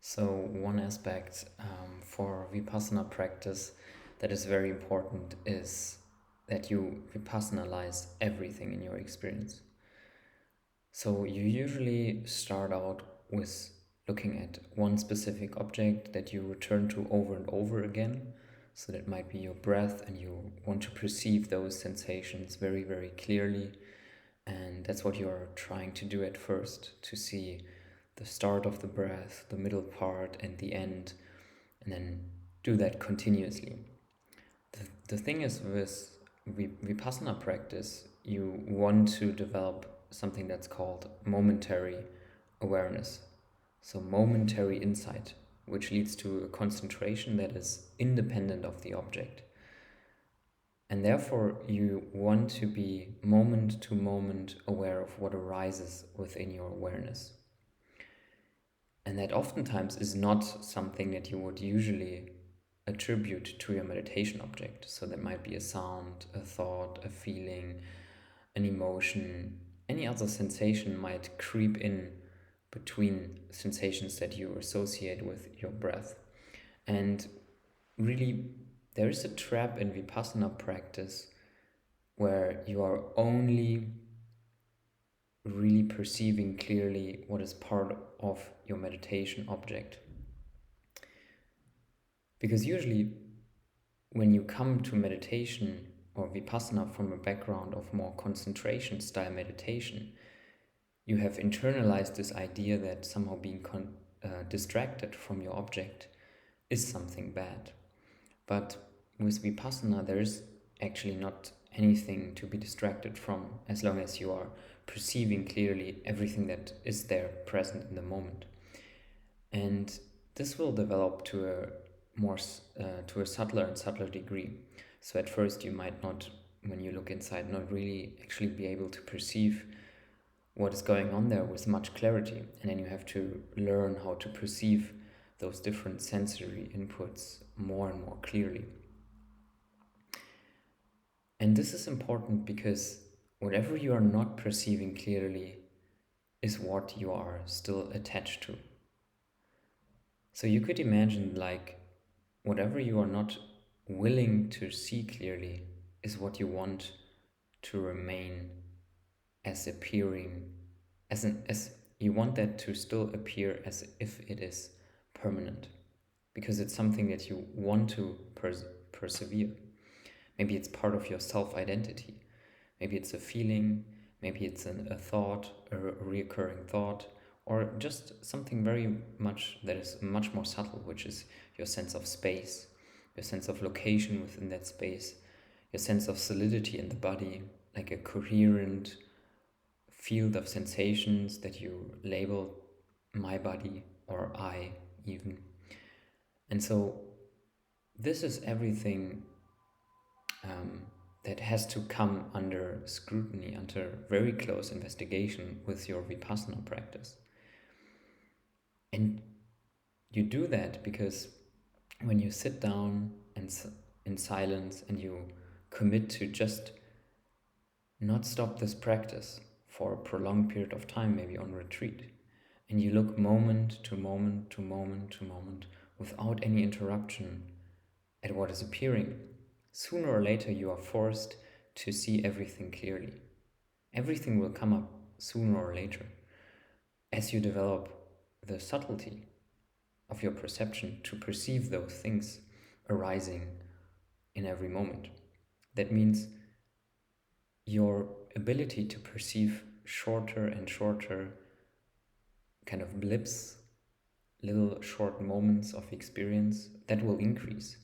So one aspect for Vipassana practice that is very important is that you Vipassanalize everything in your experience. So you usually start out with looking at one specific object that you return to over and over again. So that might be your breath, and you want to perceive those sensations very, very clearly. And that's what you're trying to do at first, to see the start of the breath, the middle part, and the end, and then do that continuously. The thing is, with Vipassana practice, you want to develop something that's called momentary awareness. So, momentary insight, which leads to a concentration that is independent of the object. And therefore, you want to be moment to moment aware of what arises within your awareness. And that oftentimes is not something that you would usually attribute to your meditation object. So that might be a sound, a thought, a feeling, an emotion, any other sensation might creep in between sensations that you associate with your breath. And really, there is a trap in Vipassana practice where you are only really perceiving clearly what is part of your meditation object. Because usually, when you come to meditation or Vipassana from a background of more concentration style meditation, you have internalized this idea that somehow being distracted from your object is something bad. But with Vipassana, there is actually not anything to be distracted from, as long as you are perceiving clearly everything that is there present in the moment. And this will develop to a subtler and subtler degree. So at first you might not, when you look inside, not really actually be able to perceive what is going on there with much clarity. And then you have to learn how to perceive those different sensory inputs more and more clearly. And this is important because whatever you are not perceiving clearly is what you are still attached to. So you could imagine, like, whatever you are not willing to see clearly is what you want to remain as appearing, as you want that to still appear as if it is permanent, because it's something that you want to persevere. Maybe it's part of your self-identity. Maybe it's a feeling, maybe it's a thought, a reoccurring thought, or just something very much that is much more subtle, which is your sense of space, your sense of location within that space, your sense of solidity in the body, like a coherent field of sensations that you label my body or I even. And so this is everything that has to come under scrutiny, under very close investigation with your Vipassana practice. And you do that because when you sit down and in silence and you commit to just not stop this practice for a prolonged period of time, maybe on retreat, and you look moment to moment to moment to moment without any interruption at what is appearing, sooner or later you are forced to see everything clearly. Everything will come up sooner or later as you develop the subtlety of your perception to perceive those things arising in every moment. That means your ability to perceive shorter and shorter kind of blips, little short moments of experience, that will increase.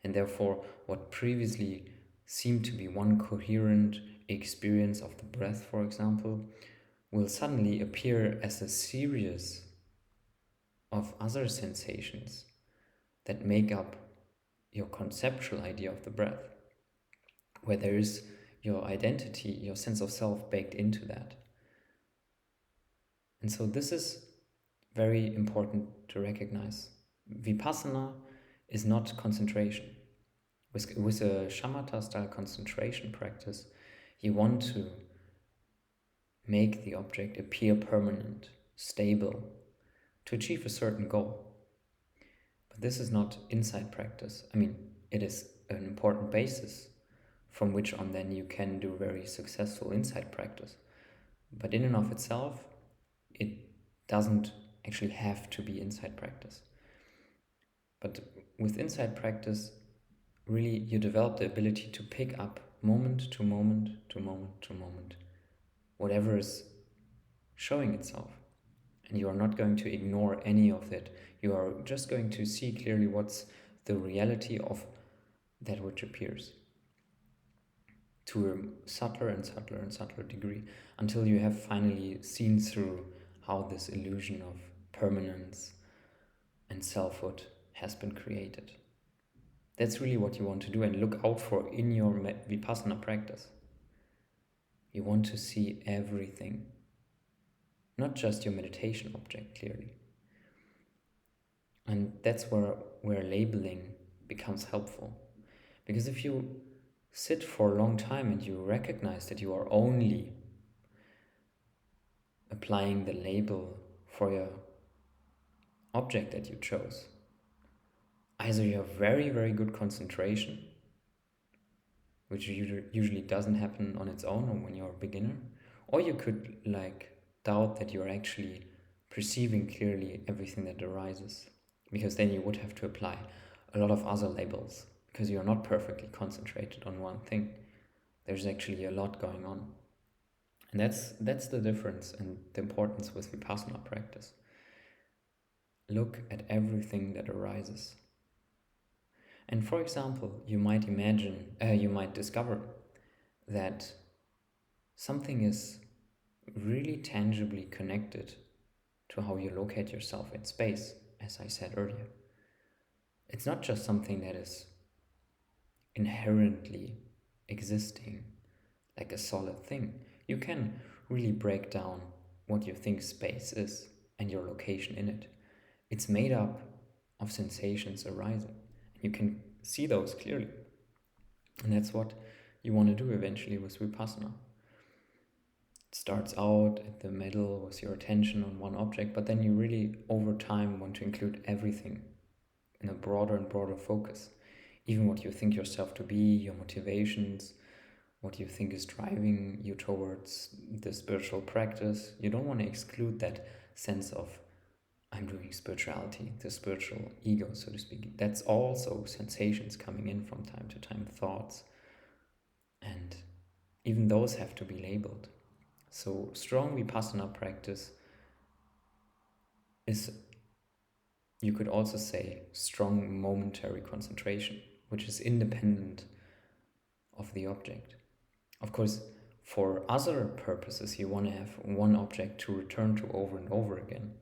And therefore, what previously seemed to be one coherent experience of the breath, for example, will suddenly appear as a series of other sensations that make up your conceptual idea of the breath, where there is your identity, your sense of self baked into that. And so this is very important to recognize. Vipassana is not concentration. With a Shamatha style concentration practice, you want to make the object appear permanent, stable, to achieve a certain goal. But this is not insight practice. I mean, it is an important basis from which on then you can do very successful insight practice. But in and of itself, it doesn't actually have to be insight practice. But with insight practice, really you develop the ability to pick up moment to moment to moment to moment whatever is showing itself. And you are not going to ignore any of it. You are just going to see clearly what's the reality of that which appears, to a subtler and subtler and subtler degree, until you have finally seen through how this illusion of permanence and selfhood has been created. That's really what you want to do and look out for in your Vipassana practice. You want to see everything, not just your meditation object, clearly. And that's where labeling becomes helpful. Because if you sit for a long time and you recognize that you are only applying the label for your object that you chose, either you have very, very good concentration, which usually doesn't happen on its own or when you're a beginner, or you could doubt that you're actually perceiving clearly everything that arises, because then you would have to apply a lot of other labels because you're not perfectly concentrated on one thing. There's actually a lot going on. And that's the difference and the importance with Vipassana practice. Look at everything that arises. And for example, you might discover that something is really tangibly connected to how you locate yourself in space, as I said earlier. It's not just something that is inherently existing like a solid thing. You can really break down what you think space is and your location in it. It's made up of sensations arising. You can see those clearly. And that's what you want to do eventually with Vipassana. It starts out at the middle with your attention on one object, but then you really, over time, want to include everything in a broader and broader focus. Even what you think yourself to be, your motivations, what you think is driving you towards the spiritual practice. You don't want to exclude that sense of I'm doing spirituality, the spiritual ego, so to speak. That's also sensations coming in from time to time, thoughts. And even those have to be labeled. So strong Vipassana practice is, you could also say, strong momentary concentration, which is independent of the object. Of course, for other purposes, you want to have one object to return to over and over again.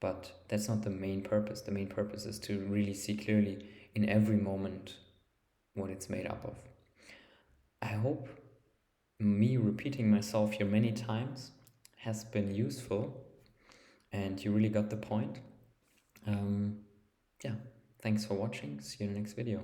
But that's not the main purpose. The main purpose is to really see clearly in every moment what it's made up of. I hope me repeating myself here many times has been useful and you really got the point. Thanks for watching. See you in the next video.